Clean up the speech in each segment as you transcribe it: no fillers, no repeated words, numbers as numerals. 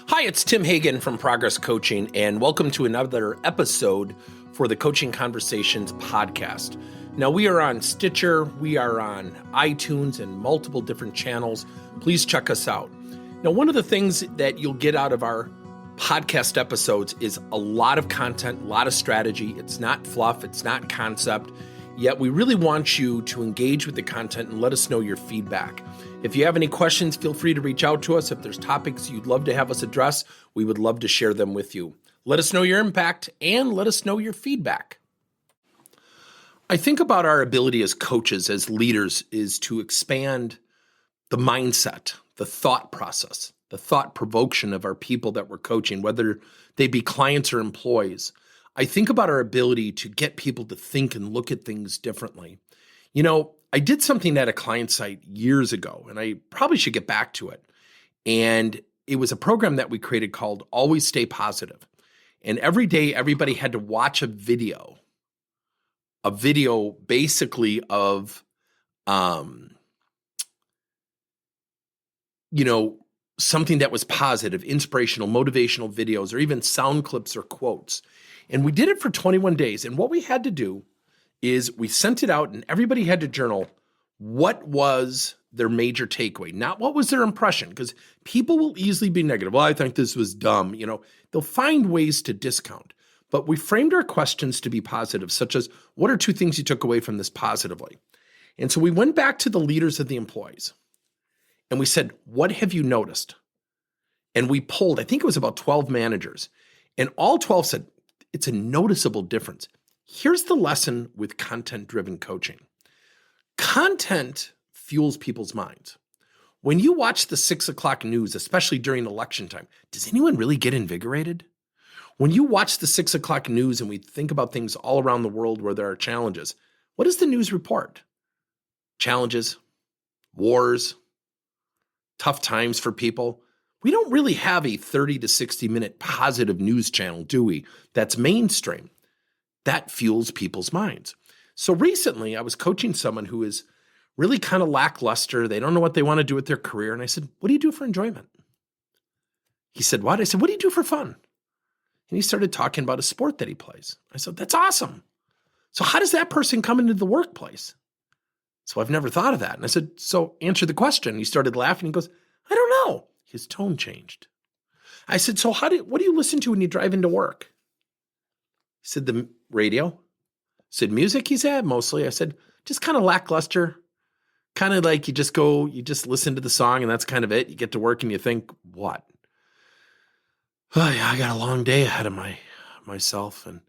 Hi, it's Tim Hagan from Progress Coaching, and welcome to another episode for the Coaching Conversations podcast. Now, we are on Stitcher, we are on iTunes, and multiple different channels. Please check us out. Now, one of the things that you'll get out of our podcast episodes is a lot of content, a lot of strategy. It's not fluff, it's not concept, yet we really want you to engage with the content and let us know your feedback. If you have any questions, feel free to reach out to us. If there's topics you'd love to have us address, we would love to share them with you. Let us know your impact and let us know your feedback. I think about our ability as coaches, as leaders, is to expand the mindset, the thought process, the thought provocation of our people that we're coaching, whether they be clients or employees. I think about our ability to get people to think and look at things differently. You know, I did something at a client site years ago, and I probably should get back to it. And it was a program that we created called Always Stay Positive. And every day, everybody had to watch a video basically of, something that was positive, inspirational, motivational videos, or even sound clips or quotes. And we did it for 21 days. And what we had to do is we sent it out and everybody had to journal what was their major takeaway, not what was their impression, because people will easily be negative. Well, I think this was dumb. They'll find ways to discount. But we framed our questions to be positive, such as, what are two things you took away from this positively? And so we went back to the leaders of the employees and we said, what have you noticed? And we polled, I think it was about 12 managers, and all 12 said, it's a noticeable difference. Here's the lesson with content-driven coaching. Content fuels people's minds. When you watch the 6 o'clock news, especially during election time, does anyone really get invigorated? When you watch the 6 o'clock news and we think about things all around the world where there are challenges, what does the news report? Challenges, wars, tough times for people. We don't really have a 30 to 60 minute positive news channel, do we? That's mainstream. That fuels people's minds. So recently I was coaching someone who is really kind of lackluster. They don't know what they want to do with their career. And I said, what do you do for enjoyment? He said, what? I said, what do you do for fun? And he started talking about a sport that he plays. I said, that's awesome. So how does that person come into the workplace? So I've never thought of that. And I said, so answer the question. He started laughing. He goes, I don't know. His tone changed. I said, so what do you listen to when you drive into work? He said, the radio. I said, music? He said, mostly. I said, just kind of lackluster. Kind of like you just listen to the song and that's kind of it. You get to work and you think, what? Oh, yeah, I got a long day ahead of myself. And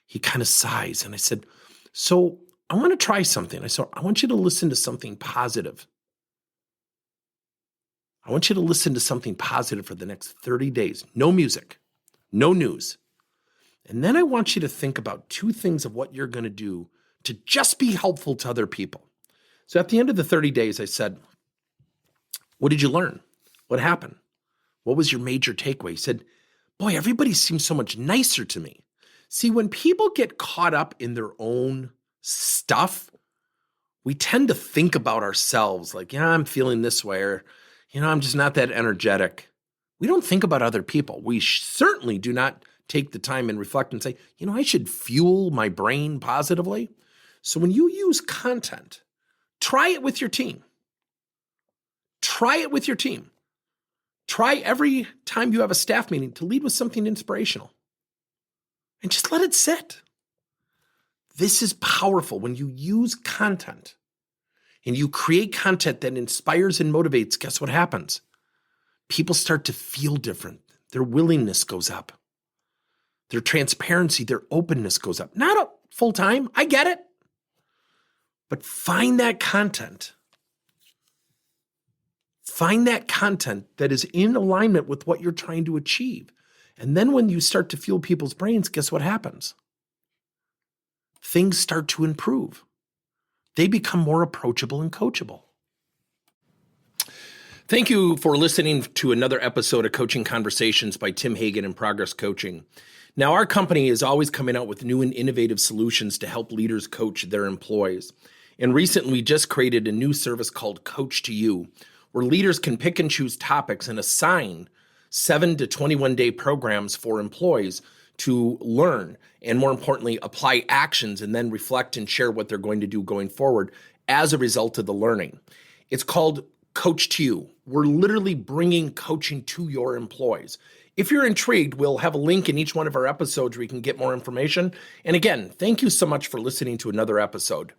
he kind of sighs. And I said, so I want to try something. I said, I want you to listen to something positive. I want you to listen to something positive for the next 30 days. No music, no news. And then I want you to think about two things of what you're going to do to just be helpful to other people. So at the end of the 30 days, I said, what did you learn? What happened? What was your major takeaway? He said, boy, everybody seems so much nicer to me. See, when people get caught up in their own stuff, we tend to think about ourselves like, yeah, I'm feeling this way, or, I'm just not that energetic. We don't think about other people. We certainly do not take the time and reflect and say, I should fuel my brain positively. So when you use content, try it with your team. Try it with your team. Try every time you have a staff meeting to lead with something inspirational. And just let it sit. This is powerful when you use content and you create content that inspires and motivates. Guess what happens? People start to feel different. Their willingness goes up. Their transparency, their openness goes up. Not up full time, I get it. But find that content. Find that content that is in alignment with what you're trying to achieve. And then when you start to fuel people's brains, guess what happens? Things start to improve. They become more approachable and coachable. Thank you for listening to another episode of Coaching Conversations by Tim Hagan and Progress Coaching. Now, our company is always coming out with new and innovative solutions to help leaders coach their employees. And recently, we just created a new service called Coach to You, where leaders can pick and choose topics and assign 7 to 21 day programs for employees to learn and, more importantly, apply actions and then reflect and share what they're going to do going forward as a result of the learning. It's called Coach to You. We're literally bringing coaching to your employees. If you're intrigued, we'll have a link in each one of our episodes where you can get more information. And again, thank you so much for listening to another episode.